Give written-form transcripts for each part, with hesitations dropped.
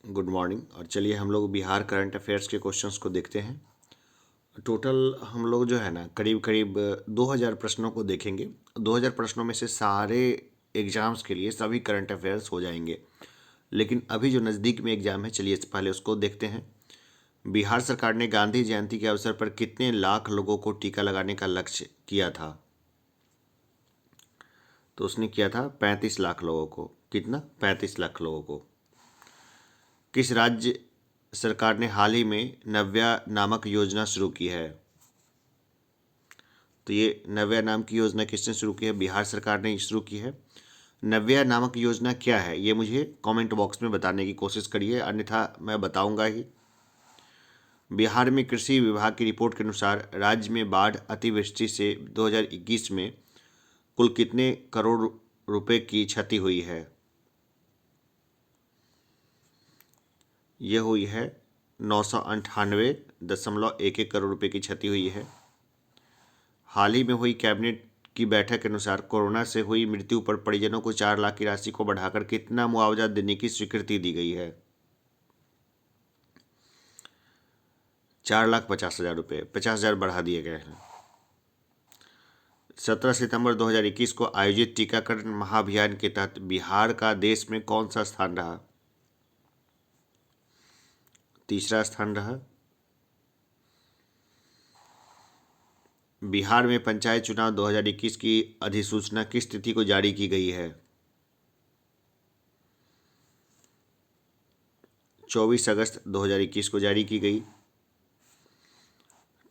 Good morning. और चलिए हम लोग बिहार करंट अफेयर्स के क्वेश्चंस को देखते हैं। टोटल हम लोग जो है ना करीब करीब 2000 प्रश्नों को देखेंगे। 2000 प्रश्नों में से सारे एग्जाम्स के लिए सभी करंट अफेयर्स हो जाएंगे। लेकिन अभी जो नज़दीक में एग्ज़ाम है, चलिए पहले उसको देखते हैं। बिहार सरकार ने गांधी जयंती के अवसर पर कितने लाख लोगों को टीका लगाने का लक्ष्य किया था? तो उसने किया था 35 लाख लोगों को। कितना? 35 लाख लोगों को। किस राज्य सरकार ने हाल ही में नव्या नामक योजना शुरू की है? तो ये नव्या नाम की योजना किसने शुरू की है? बिहार सरकार ने शुरू की है। नव्या नामक योजना क्या है, ये मुझे कमेंट बॉक्स में बताने की कोशिश करिए, अन्यथा मैं बताऊंगा ही। बिहार में कृषि विभाग की रिपोर्ट के अनुसार राज्य में बाढ़ अतिवृष्टि से 2021 में कुल कितने करोड़ रुपए की क्षति हुई है? यह हुई है 998.11 करोड़ रुपए की क्षति हुई है। हाल ही में हुई कैबिनेट की बैठक के अनुसार कोरोना से हुई मृत्यु पर परिजनों को 4 लाख की राशि को बढ़ाकर कितना मुआवजा देने की स्वीकृति दी गई है? 4,50,000 रुपये, 50,000 बढ़ा दिए गए हैं। 17 सितंबर 2021 को आयोजित टीकाकरण महाअभियान के तहत बिहार का देश में कौन सा स्थान रहा? तीसरा स्थान रहा। बिहार में पंचायत चुनाव 2021 की अधिसूचना किस तिथि को जारी की गई है? 24 अगस्त 2021 को जारी की गई।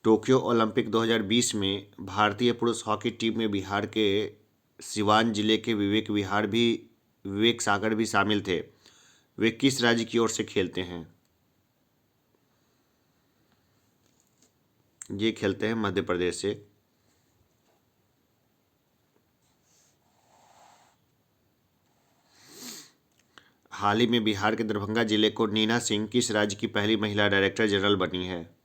टोक्यो ओलंपिक 2020 में भारतीय पुरुष हॉकी टीम में बिहार के सिवान जिले के विवेक सागर भी शामिल थे। वे किस राज्य की ओर से खेलते हैं? ये खेलते हैं मध्य प्रदेश से। हाल ही में बिहार के दरभंगा जिले को नीना सिंह किस राज्य की पहली महिला डायरेक्टर जनरल बनी है?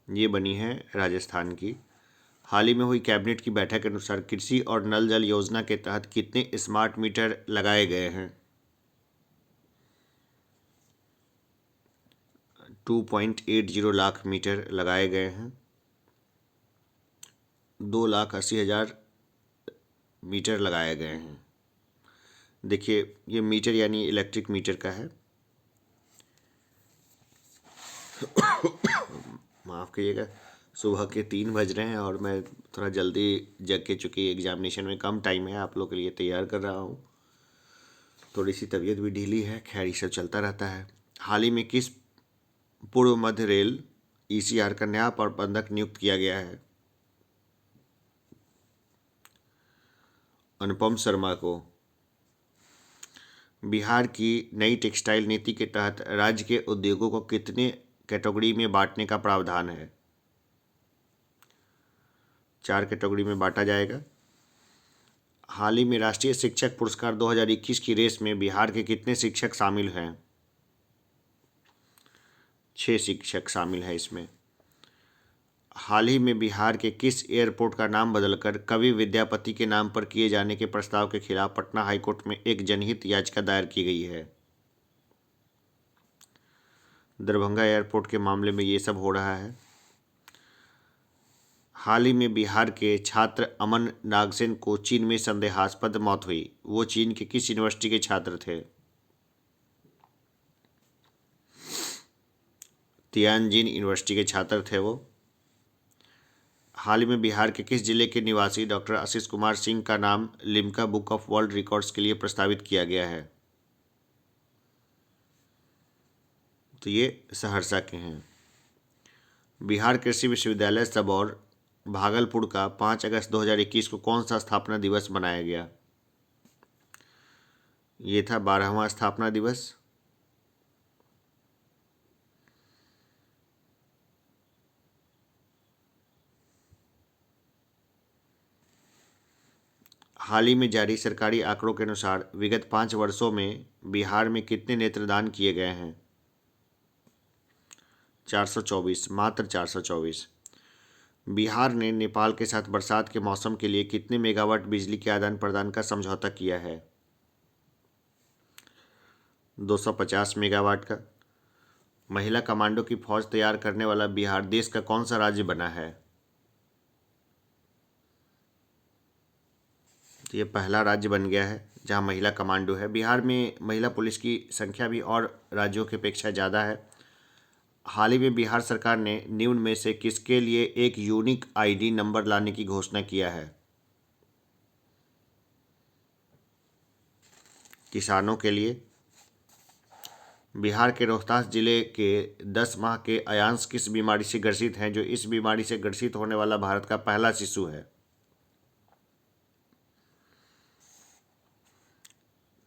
ये बनी है राजस्थान की। हाल ही में हुई कैबिनेट की बैठक के अनुसार कृषि और नल जल योजना के तहत कितने स्मार्ट मीटर लगाए गए हैं? 2.80 लाख मीटर लगाए गए हैं। 2,80,000 मीटर लगाए गए हैं। देखिए, ये मीटर यानी इलेक्ट्रिक मीटर का है। माफ़ करिएगा, सुबह के 3 बज रहे हैं और मैं थोड़ा जल्दी जग के, चूँकि एग्जामिनेशन में कम टाइम है, आप लोग के लिए तैयार कर रहा हूँ। थोड़ी सी तबीयत भी ढीली है, खैर ये सब चलता रहता है। हाल ही में किस पूर्व मध्य रेल ईसीआर का नया प्रबंधक नियुक्त किया गया है? अनुपम शर्मा को। बिहार की नई टेक्सटाइल नीति के तहत राज्य के उद्योगों को कितने कैटेगरी में बांटने का प्रावधान है? 4 कैटेगरी में बांटा जाएगा। हाल ही में राष्ट्रीय शिक्षक पुरस्कार 2021 की रेस में बिहार के कितने शिक्षक शामिल हैं? 6 शिक्षक शामिल हैं इसमें। हाल ही में बिहार के किस एयरपोर्ट का नाम बदलकर कवि विद्यापति के नाम पर किए जाने के प्रस्ताव के खिलाफ पटना हाईकोर्ट में एक जनहित याचिका दायर की गई है? दरभंगा एयरपोर्ट के मामले में ये सब हो रहा है। हाल ही में बिहार के छात्र अमन नागसेन को चीन में संदेहास्पद मौत हुई। वो चीन के किस यूनिवर्सिटी के छात्र थे? तियानजिन यूनिवर्सिटी के छात्र थे वो। हाल ही में बिहार के किस जिले के निवासी डॉक्टर आशीष कुमार सिंह का नाम Limca book of world records के लिए प्रस्तावित किया गया है? तो ये सहरसा के हैं। बिहार कृषि विश्वविद्यालय सबौर भागलपुर का 5 अगस्त 2021 को कौन सा स्थापना दिवस मनाया गया? ये था 12वां स्थापना दिवस। हाल ही में जारी सरकारी आंकड़ों के अनुसार विगत 5 वर्षों में बिहार में कितने नेत्रदान किए गए हैं? 424, मात्र 424। बिहार ने नेपाल के साथ बरसात के मौसम के लिए कितने मेगावाट बिजली के आदान प्रदान का समझौता किया है? 250 मेगावाट का। महिला कमांडो की फौज तैयार करने वाला बिहार देश का कौन सा राज्य बना है? तो ये पहला राज्य बन गया है जहां महिला कमांडो है। बिहार में महिला पुलिस की संख्या भी और राज्यों की अपेक्षा ज़्यादा है। हाल ही में बिहार सरकार ने निम्न में से किसके लिए एक यूनिक आईडी नंबर लाने की घोषणा किया है? किसानों के लिए। बिहार के रोहतास जिले के 10 माह के अयांश किस बीमारी से ग्रसित हैं, जो इस बीमारी से ग्रसित होने वाला भारत का पहला शिशु है?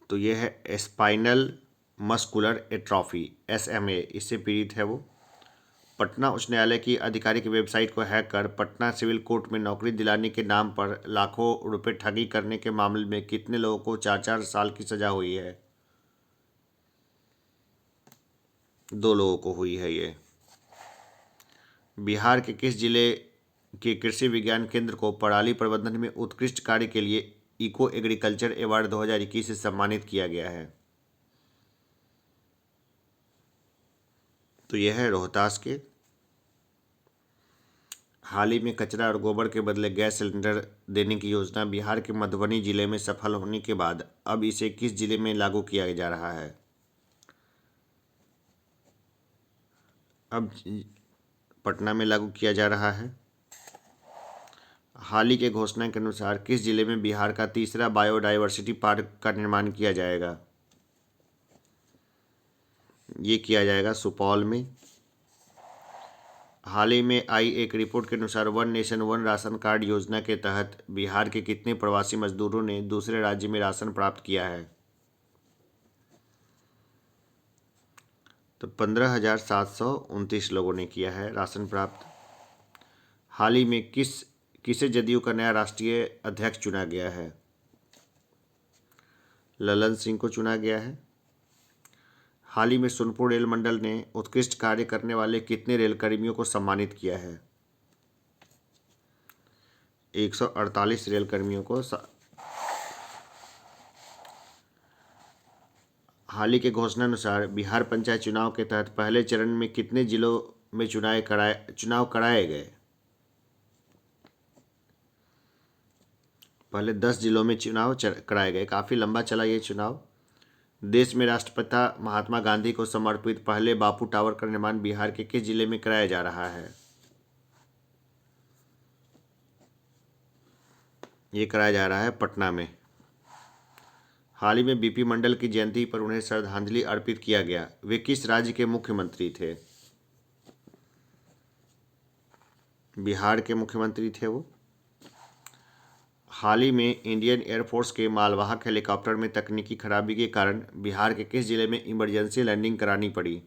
तो यह है स्पाइनल मस्कुलर एट्रोफी, SMA, इससे पीड़ित है वो। पटना उच्च न्यायालय की आधिकारिक वेबसाइट को हैक कर पटना सिविल कोर्ट में नौकरी दिलाने के नाम पर लाखों रुपए ठगी करने के मामले में कितने लोगों को 4-4 साल की सजा हुई है? 2 लोगों को हुई है ये। बिहार के किस जिले के कृषि विज्ञान केंद्र को पराली प्रबंधन में उत्कृष्ट कार्य के लिए इको एग्रीकल्चर अवार्ड 2021 से सम्मानित किया गया है? तो यह है रोहतास के। हाल ही में कचरा और गोबर के बदले गैस सिलेंडर देने की योजना बिहार के मधुबनी जिले में सफल होने के बाद अब इसे किस जिले में लागू किया जा रहा है? अब पटना में लागू किया जा रहा है। हाल ही के घोषणा के अनुसार किस जिले में बिहार का तीसरा बायोडायवर्सिटी पार्क का निर्माण किया जाएगा? ये किया जाएगा सुपौल में। हाल ही में आई एक रिपोर्ट के अनुसार one nation one ration card योजना के तहत बिहार के कितने प्रवासी मजदूरों ने दूसरे राज्य में राशन प्राप्त किया है? तो 15,729 लोगों ने किया है राशन प्राप्त। हाल ही में किसे जदयू का नया राष्ट्रीय अध्यक्ष चुना गया है? ललन सिंह को चुना गया है। हाल ही में सोनपुर रेल मंडल ने उत्कृष्ट कार्य करने वाले कितने रेलकर्मियों को सम्मानित किया है? 148 रेलकर्मियों को। हाल ही के घोषणा अनुसार बिहार पंचायत चुनाव के तहत पहले चरण में कितने जिलों में चुनाव कराए गए? पहले 10 जिलों में चुनाव कराए गए। काफ़ी लंबा चला ये चुनाव। देश में राष्ट्रपिता महात्मा गांधी को समर्पित पहले बापू टावर का निर्माण बिहार के किस जिले में कराया जा रहा है? ये कराया जा रहा है पटना में। हाल ही में बीपी मंडल की जयंती पर उन्हें श्रद्धांजलि अर्पित किया गया। वे किस राज्य के मुख्यमंत्री थे? बिहार के मुख्यमंत्री थे वो। हाल ही में इंडियन एयरफोर्स के मालवाहक हेलीकॉप्टर में तकनीकी खराबी के कारण बिहार के किस जिले में इमरजेंसी लैंडिंग करानी पड़ी?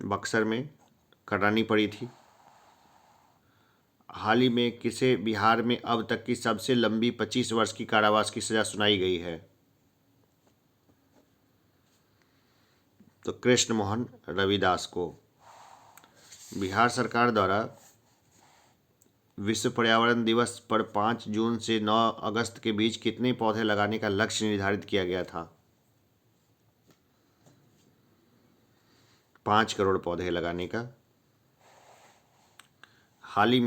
बक्सर में करानी पड़ी थी। हाल ही में किसे बिहार में अब तक की सबसे लंबी 25 वर्ष की कारावास की सजा सुनाई गई है? तो कृष्ण मोहन रविदास को। बिहार सरकार द्वारा विश्व पर्यावरण दिवस पर 5 जून से 9 अगस्त के बीच कितने पौधे लगाने का लक्ष्य निर्धारित किया गया था? 5 करोड़ पौधे लगाने का। हाल ही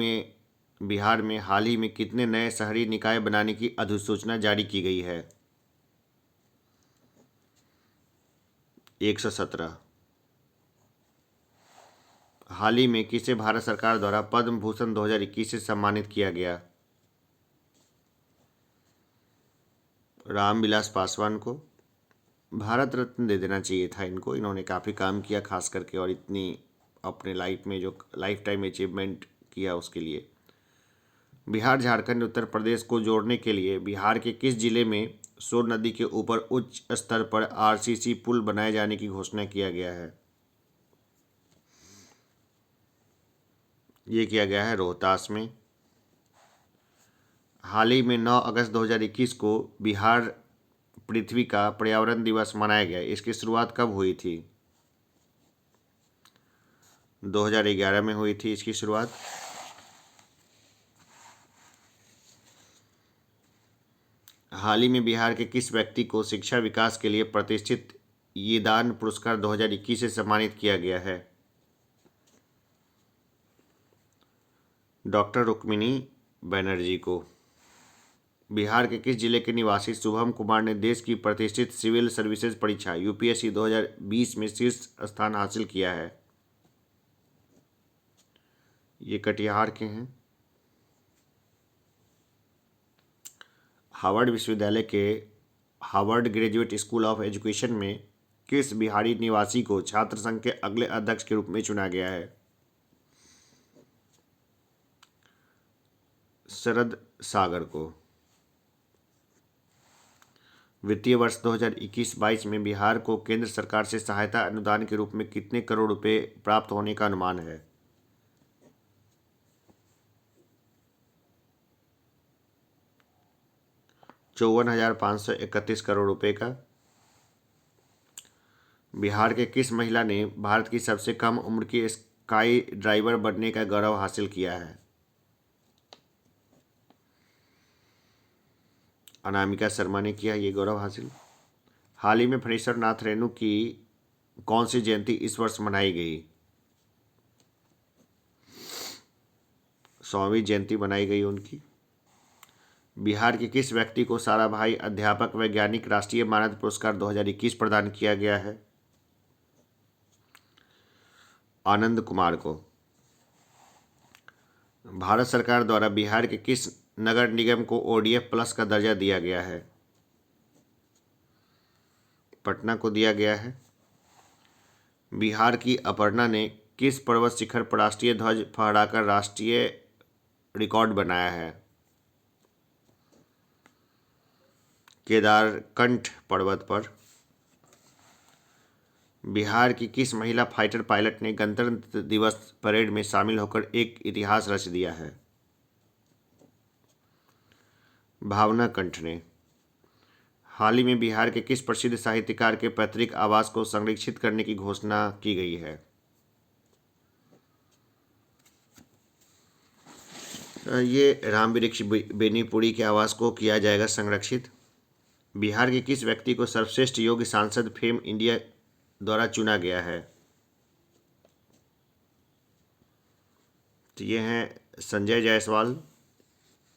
में कितने नए शहरी निकाय बनाने की अधिसूचना जारी की गई है? 117। हाल ही में किसे भारत सरकार द्वारा पद्म भूषण 2021 से सम्मानित किया गया? रामविलास पासवान को। भारत रत्न दे देना चाहिए था इनको, इन्होंने काफ़ी काम किया खास करके, और इतनी अपने लाइफ में जो लाइफ टाइम अचीवमेंट किया उसके लिए। बिहार झारखंड उत्तर प्रदेश को जोड़ने के लिए बिहार के किस जिले में सोन नदी के ऊपर उच्च स्तर पर RCC पुल बनाए जाने की घोषणा किया गया है? ये किया गया है रोहतास में। हाल ही में 9 अगस्त 2021 को बिहार पृथ्वी का पर्यावरण दिवस मनाया गया। इसकी शुरुआत कब हुई थी? 2011 में हुई थी इसकी शुरुआत। हाल ही में बिहार के किस व्यक्ति को शिक्षा विकास के लिए प्रतिष्ठित यीदान पुरस्कार 2021 से सम्मानित किया गया है? डॉक्टर रुक्मिणी बनर्जी को। बिहार के किस जिले के निवासी शुभम कुमार ने देश की प्रतिष्ठित सिविल सर्विसेज परीक्षा यूपीएससी 2020 में शीर्ष स्थान हासिल किया है? ये कटिहार के हैं। हार्वर्ड विश्वविद्यालय के Harvard graduate school of education में किस बिहारी निवासी को छात्र संघ के अगले अध्यक्ष के रूप में चुना गया है? शरद सागर को। वित्तीय वर्ष 2021-22 में बिहार को केंद्र सरकार से सहायता अनुदान के रूप में कितने करोड़ रुपए प्राप्त होने का अनुमान है? 54,531 करोड़ रुपए का। बिहार के किस महिला ने भारत की सबसे कम उम्र की स्काई ड्राइवर बनने का गौरव हासिल किया है? अनामिका शर्मा ने किया ये गौरव हासिल। हाल ही में फणीश्वर नाथ रेणु की कौन सी जयंती इस वर्ष मनाई गई? 100वीं जयंती मनाई गई उनकी। बिहार के किस व्यक्ति को साराभाई अध्यापक वैज्ञानिक राष्ट्रीय मानद पुरस्कार 2021 प्रदान किया गया है? आनंद कुमार को। भारत सरकार द्वारा बिहार के किस नगर निगम को ओडीएफ प्लस का दर्जा दिया गया है? पटना को दिया गया है। बिहार की अपर्णा ने किस पर्वत शिखर पर राष्ट्रीय ध्वज फहराकर राष्ट्रीय रिकॉर्ड बनाया है? केदारकंठ पर्वत पर। बिहार की किस महिला फाइटर पायलट ने गणतंत्र दिवस परेड में शामिल होकर एक इतिहास रच दिया है? भावना कंठ ने। हाल ही में बिहार के किस प्रसिद्ध साहित्यकार के पैतृक आवास को संरक्षित करने की घोषणा की गई है? ये राम वृक्ष बेनीपुरी के आवास को किया जाएगा संरक्षित। बिहार के किस व्यक्ति को सर्वश्रेष्ठ योग्य सांसद फेम इंडिया द्वारा चुना गया है? तो ये हैं संजय जायसवाल,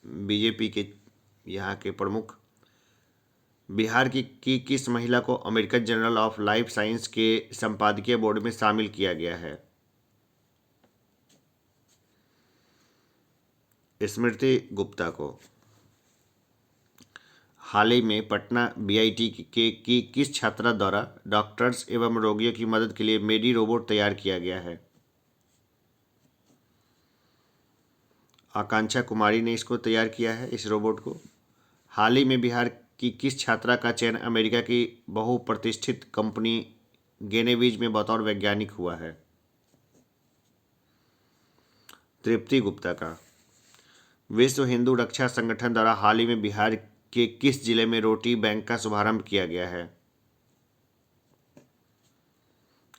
बीजेपी के यहाँ के प्रमुख। बिहार की किस महिला को American journal of life science के संपादकीय बोर्ड में शामिल किया गया है? स्मृति गुप्ता को। हाल ही में पटना बीआईटी की किस छात्रा द्वारा डॉक्टर्स एवं रोगियों की मदद के लिए मेडी रोबोट तैयार किया गया है? आकांक्षा कुमारी ने इसको तैयार किया है, इस रोबोट को। हाल ही में बिहार की किस छात्रा का चयन अमेरिका की बहुप्रतिष्ठित कंपनी गेनेवीज में बतौर वैज्ञानिक हुआ है? तृप्ति गुप्ता का। विश्व हिंदू रक्षा संगठन द्वारा हाल ही में बिहार के किस जिले में रोटी बैंक का शुभारंभ किया गया है?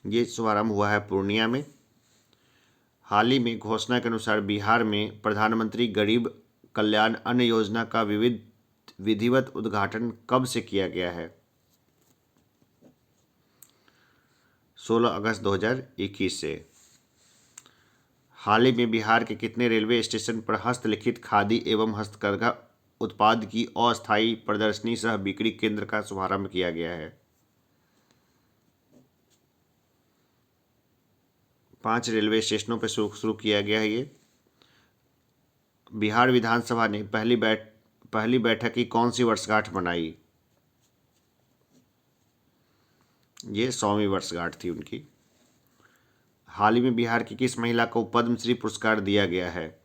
ये शुभारंभ हुआ है पूर्णिया में। हाल ही में घोषणा के अनुसार बिहार में प्रधानमंत्री गरीब कल्याण अन्न योजना का विधिवत उद्घाटन कब से किया गया है? 16 अगस्त 2021 से। हाल ही में बिहार के कितने रेलवे स्टेशन पर हस्तलिखित खादी एवं हस्तकरघा उत्पाद की अस्थायी प्रदर्शनी सह बिक्री केंद्र का शुभारंभ किया गया है? 5 रेलवे स्टेशनों पर शुरू किया गया है ये। बिहार विधानसभा ने पहली बैठक की कौन सी वर्षगांठ मनाई? ये 100वीं वर्षगांठ थी उनकी। हाल ही में बिहार की किस महिला को पद्मश्री पुरस्कार दिया गया है?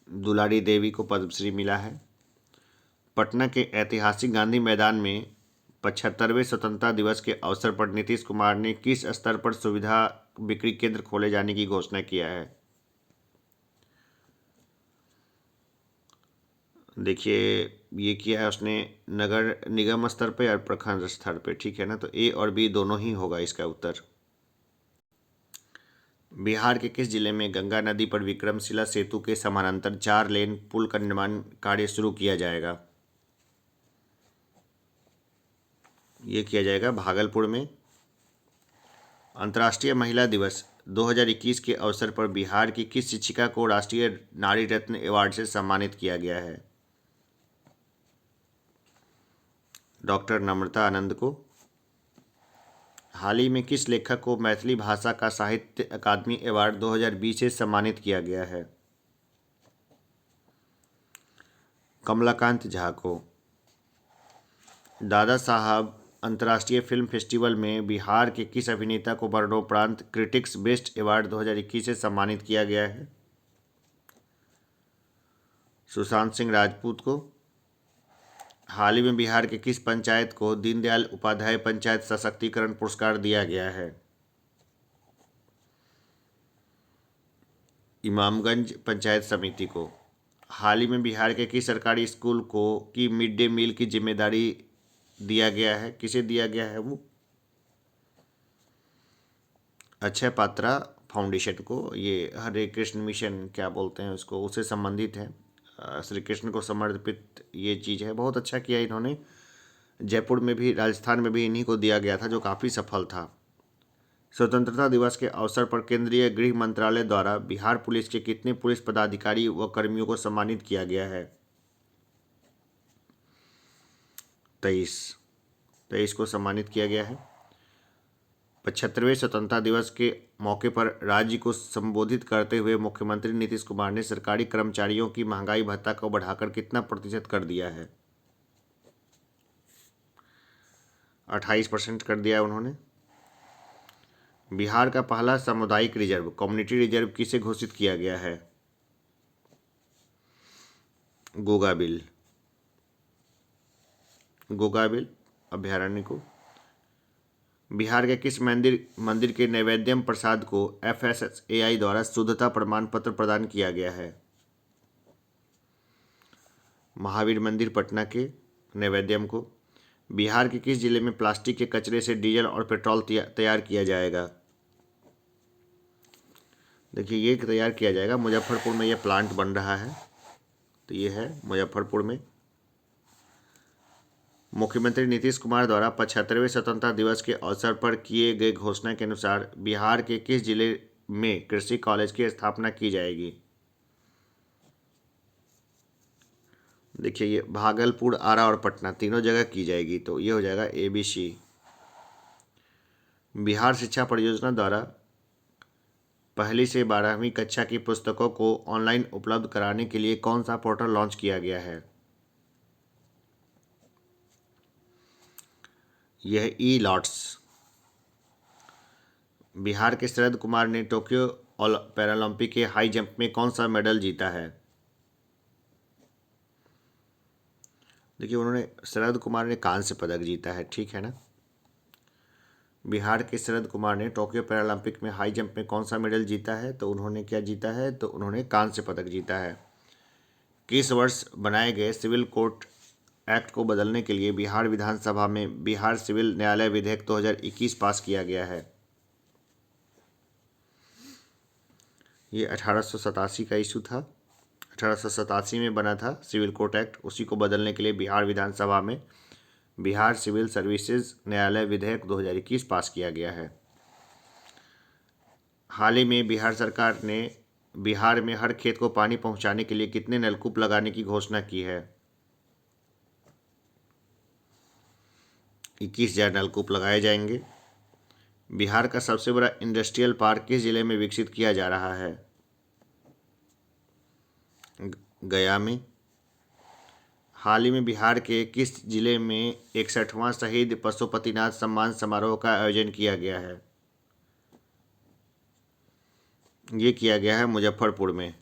दुलारी देवी को पद्मश्री मिला है। पटना के ऐतिहासिक गांधी मैदान में 75वें स्वतंत्रता दिवस के अवसर पर नीतीश कुमार ने किस स्तर पर सुविधा बिक्री केंद्र खोले जाने की घोषणा किया है? देखिए ये किया है उसने नगर निगम स्तर पे और प्रखंड स्तर पे, ठीक है ना। तो ए और बी दोनों ही होगा इसका उत्तर। बिहार के किस जिले में गंगा नदी पर विक्रमशिला सेतु के समानांतर 4 लेन पुल का निर्माण कार्य शुरू किया जाएगा? ये किया जाएगा भागलपुर में। अंतर्राष्ट्रीय महिला दिवस 2021 के अवसर पर बिहार की किस शिक्षिका को राष्ट्रीय नारी रत्न अवार्ड से सम्मानित किया गया है? डॉक्टर नम्रता आनंद को। हाल ही में किस लेखक को मैथिली भाषा का साहित्य अकादमी अवार्ड 2020 से सम्मानित किया गया है? कमलाकांत झा को। दादा साहब अंतर्राष्ट्रीय फिल्म फेस्टिवल में बिहार के किस अभिनेता को मरणोपरांत क्रिटिक्स बेस्ट अवार्ड 2021 से सम्मानित किया गया है? सुशांत सिंह राजपूत को। हाल ही में बिहार के किस पंचायत को दीनदयाल उपाध्याय पंचायत सशक्तिकरण पुरस्कार दिया गया है? इमामगंज पंचायत समिति को। हाल ही में बिहार के किस सरकारी स्कूल को की मिड डे मील की जिम्मेदारी दिया गया है? किसे दिया गया है वो? अक्षय पात्रा फाउंडेशन को। ये हरे कृष्ण मिशन क्या बोलते हैं उसको, उससे संबंधित है। श्री कृष्ण को समर्पित ये चीज़ है। बहुत अच्छा किया इन्होंने। जयपुर में भी, राजस्थान में भी इन्हीं को दिया गया था, जो काफ़ी सफल था। स्वतंत्रता दिवस के अवसर पर केंद्रीय गृह मंत्रालय द्वारा बिहार पुलिस के कितने पुलिस पदाधिकारी व कर्मियों को सम्मानित किया गया है? 23 को सम्मानित किया गया है। 75वें स्वतंत्रता दिवस के मौके पर राज्य को संबोधित करते हुए मुख्यमंत्री नीतीश कुमार ने सरकारी कर्मचारियों की महंगाई भत्ता को बढ़ाकर कितना प्रतिशत कर दिया है? 28% कर दिया उन्होंने। बिहार का पहला सामुदायिक रिजर्व, कम्युनिटी रिजर्व, किसे घोषित किया गया है? गोगाबिल अभयारण्य को। बिहार के किस मंदिर के नैवेद्यम प्रसाद को FSSAI द्वारा शुद्धता प्रमाण पत्र प्रदान किया गया है? महावीर मंदिर पटना के नैवेद्यम को। बिहार के किस जिले में प्लास्टिक के कचरे से डीजल और पेट्रोल तैयार किया जाएगा? देखिए, ये तैयार किया जाएगा मुजफ्फरपुर में, ये प्लांट बन रहा है। तो ये है मुजफ्फरपुर में। मुख्यमंत्री नीतीश कुमार द्वारा 75वें स्वतंत्रता दिवस के अवसर पर किए गए घोषणा के अनुसार बिहार के किस जिले में कृषि कॉलेज की स्थापना की जाएगी? देखिए, ये भागलपुर, आरा और पटना तीनों जगह की जाएगी। तो ये हो जाएगा ABC। बिहार शिक्षा परियोजना द्वारा 1ली से 12वीं कक्षा की पुस्तकों को ऑनलाइन उपलब्ध कराने के लिए कौन सा पोर्टल लॉन्च किया गया है? यह E-लॉट्स। बिहार के शरद कुमार ने टोक्यो पैरालंपिक के हाई जंप में कौन सा मेडल जीता है? देखिए, उन्होंने, शरद कुमार ने कांस्य पदक जीता है, ठीक है ना। बिहार के शरद कुमार ने टोक्यो पैरालंपिक में हाई जंप में कौन सा मेडल जीता है? तो उन्होंने क्या जीता है? तो उन्होंने कांस्य पदक जीता है। किस वर्ष बनाए गए सिविल कोर्ट एक्ट को बदलने के लिए बिहार विधानसभा में बिहार सिविल न्यायालय विधेयक 2021 पास किया गया है? ये 1887 का इशू था। 1887 में बना था सिविल कोर्ट एक्ट। उसी को बदलने के लिए बिहार विधानसभा में बिहार सिविल सर्विसेज न्यायालय विधेयक 2021 पास किया गया है। हाल ही में बिहार सरकार ने बिहार में हर खेत को पानी पहुंचाने के लिए कितने नलकूप लगाने की घोषणा की है? 21,000 नलकूप लगाए जाएंगे। बिहार का सबसे बड़ा इंडस्ट्रियल पार्क किस जिले में विकसित किया जा रहा है? गया में। हाल ही में बिहार के किस जिले में 61वां शहीद पशुपतिनाथ सम्मान समारोह का आयोजन किया गया है? ये किया गया है मुजफ्फरपुर में।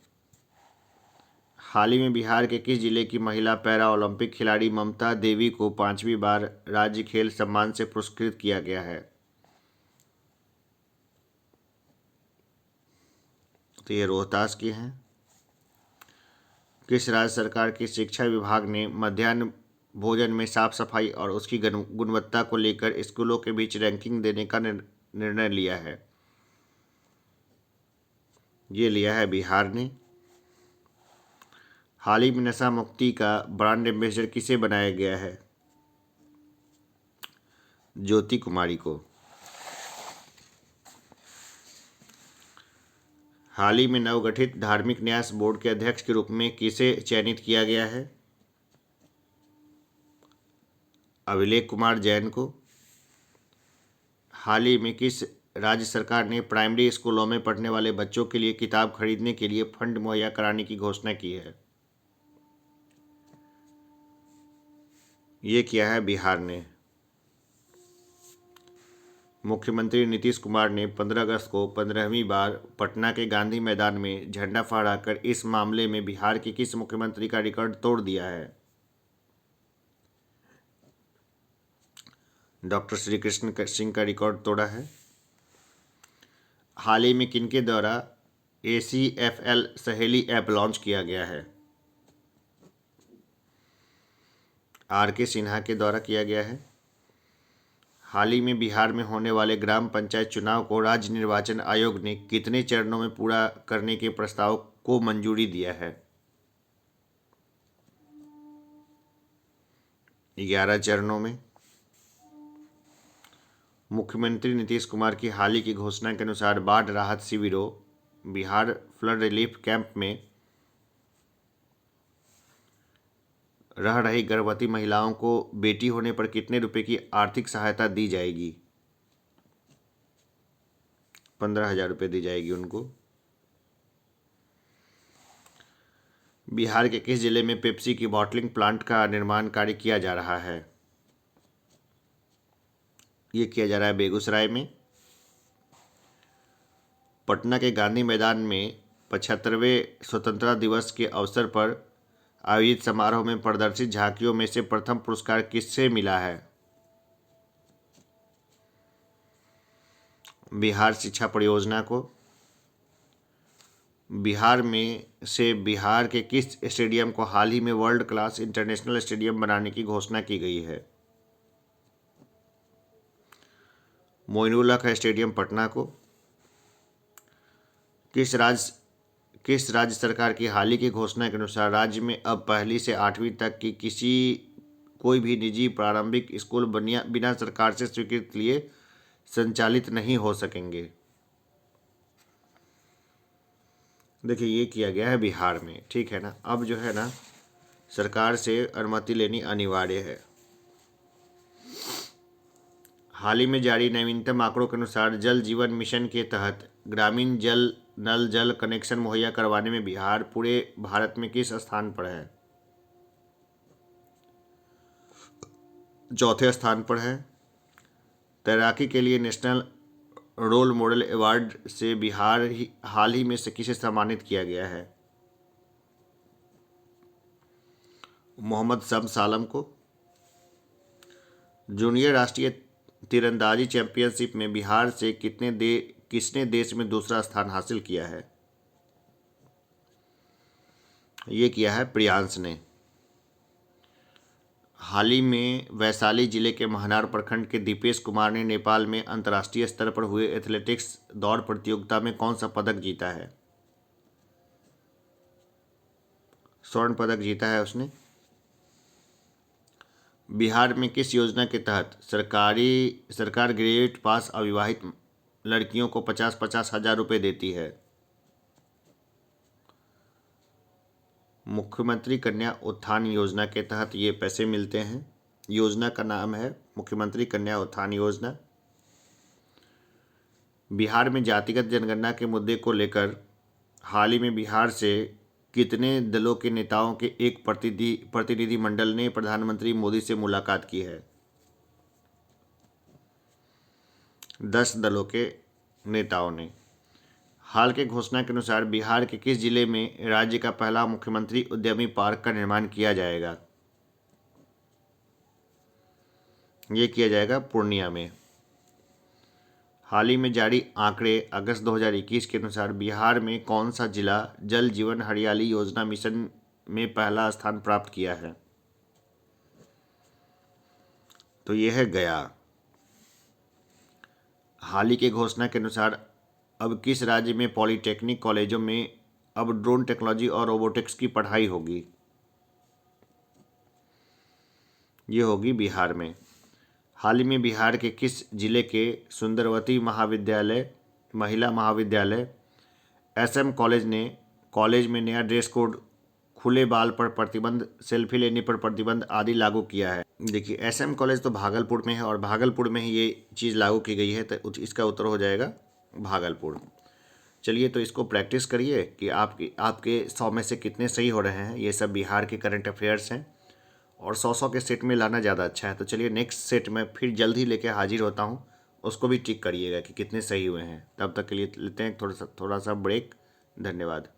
हाल ही में बिहार के किस जिले की महिला पैरा ओलंपिक खिलाड़ी ममता देवी को 5वीं बार राज्य खेल सम्मान से पुरस्कृत किया गया है? तो ये रोहतास की हैं। किस राज्य सरकार की शिक्षा विभाग ने मध्याह्न भोजन में साफ सफाई और उसकी गुणवत्ता को लेकर स्कूलों के बीच रैंकिंग देने का निर्णय लिया है? ये लिया है बिहार ने। हाल ही में नशा मुक्ति का ब्रांड एम्बेसडर किसे बनाया गया है? ज्योति कुमारी को। हाल ही में नवगठित धार्मिक न्यास बोर्ड के अध्यक्ष के रूप में किसे चयनित किया गया है? अभिलेख कुमार जैन को। हाल ही में किस राज्य सरकार ने प्राइमरी स्कूलों में पढ़ने वाले बच्चों के लिए किताब खरीदने के लिए फंड मुहैया कराने की घोषणा की है? ये किया है बिहार ने। मुख्यमंत्री नीतीश कुमार ने 15 अगस्त को 15वीं बार पटना के गांधी मैदान में झंडा फहराकर इस मामले में बिहार के किस मुख्यमंत्री का रिकॉर्ड तोड़ दिया है? डॉक्टर श्री कृष्ण सिंह का रिकॉर्ड तोड़ा है। हाल ही में किनके द्वारा ACFL सहेली ऐप लॉन्च किया गया है? RK सिन्हा के द्वारा किया गया है। हाल ही में बिहार में होने वाले ग्राम पंचायत चुनाव को राज्य निर्वाचन आयोग ने कितने चरणों में पूरा करने के प्रस्ताव को मंजूरी दिया है? 11 चरणों में। मुख्यमंत्री नीतीश कुमार की हाल ही की घोषणा के अनुसार बाढ़ राहत शिविरों बिहार फ्लड रिलीफ कैंप में रह रही गर्भवती महिलाओं को बेटी होने पर कितने रुपए की आर्थिक सहायता दी जाएगी? 15,000 रुपये दी जाएगी उनको। बिहार के किस जिले में पेप्सी की बॉटलिंग प्लांट का निर्माण कार्य किया जा रहा है? ये किया जा रहा है बेगूसराय में। पटना के गांधी मैदान में 75वें स्वतंत्रता दिवस के अवसर पर आयोजित समारोह में प्रदर्शित झांकियों में से प्रथम पुरस्कार किससे मिला है? बिहार शिक्षा परियोजना को। बिहार में से बिहार के किस स्टेडियम को हाल ही में वर्ल्ड क्लास इंटरनेशनल स्टेडियम बनाने की घोषणा की गई है? मोइनुल हक स्टेडियम पटना को। किस राज्य सरकार की हाल ही की घोषणा के अनुसार राज्य में अब पहली से 8वीं तक की कोई भी निजी प्रारंभिक स्कूल बिना सरकार से स्वीकृति लिए संचालित नहीं हो सकेंगे? देखिए ये किया गया है बिहार में, ठीक है ना। अब जो है ना सरकार से अनुमति लेनी अनिवार्य है। हाल ही में जारी नवीनतम आंकड़ों के अनुसार जल जीवन मिशन के तहत ग्रामीण नल जल कनेक्शन मुहैया करवाने में बिहार पूरे भारत में किस स्थान पर है? चौथे स्थान पर है। तैराकी के लिए नेशनल रोल मॉडल अवार्ड से हाल ही में से किसे सम्मानित किया गया है? मोहम्मद शम्स आलम को। जूनियर राष्ट्रीय तीरंदाजी चैंपियनशिप में बिहार से किसने देश में दूसरा स्थान हासिल किया है? ये किया है प्रियांश ने। हाल ही में वैशाली जिले के महनार प्रखंड के दीपेश कुमार ने नेपाल में अंतर्राष्ट्रीय स्तर पर हुए एथलेटिक्स दौड़ प्रतियोगिता में कौन सा पदक जीता है? स्वर्ण पदक जीता है उसने। बिहार में किस योजना के तहत सरकार ग्रेजुएट पास अविवाहित लड़कियों को 50-50 हजार रुपये देती है? मुख्यमंत्री कन्या उत्थान योजना के तहत ये पैसे मिलते हैं। योजना का नाम है मुख्यमंत्री कन्या उत्थान योजना। बिहार में जातिगत जनगणना के मुद्दे को लेकर हाल ही में बिहार से कितने दलों के नेताओं के एक प्रतिनिधि मंडल ने प्रधानमंत्री मोदी से मुलाकात की है? 10 दलों के नेताओं ने। हाल के घोषणा के अनुसार बिहार के किस जिले में राज्य का पहला मुख्यमंत्री उद्यमी पार्क का निर्माण किया जाएगा? ये किया जाएगा पूर्णिया में। हाल ही में जारी आंकड़े अगस्त 2021 के अनुसार बिहार में कौन सा जिला जल जीवन हरियाली योजना मिशन में पहला स्थान प्राप्त किया है? तो यह है गया। हाल ही के घोषणा के अनुसार अब किस राज्य में पॉलिटेक्निक कॉलेजों में अब ड्रोन टेक्नोलॉजी और रोबोटिक्स की पढ़ाई होगी? ये होगी बिहार में। हाल ही में बिहार के किस जिले के सुंदरवती महाविद्यालय महिला महाविद्यालय एसएम कॉलेज ने कॉलेज में नया ड्रेस कोड, खुले बाल पर प्रतिबंध, सेल्फी लेने पर प्रतिबंध आदि लागू किया है? देखिए, एसएम कॉलेज तो भागलपुर में है और भागलपुर में ही ये चीज़ लागू की गई है, तो इसका उत्तर हो जाएगा भागलपुर। चलिए, तो इसको प्रैक्टिस करिए कि आपके 100 में से कितने सही हो रहे हैं। ये सब बिहार के करंट अफेयर्स हैं और 100-100 के सेट में लाना ज़्यादा अच्छा है। तो चलिए, नेक्स्ट सेट में फिर जल्द ही लेके हाजिर होता हूँ, उसको भी टिक करिएगा कि कितने सही हुए हैं। तब तक के लिए लेते हैं थोड़ा सा ब्रेक। धन्यवाद।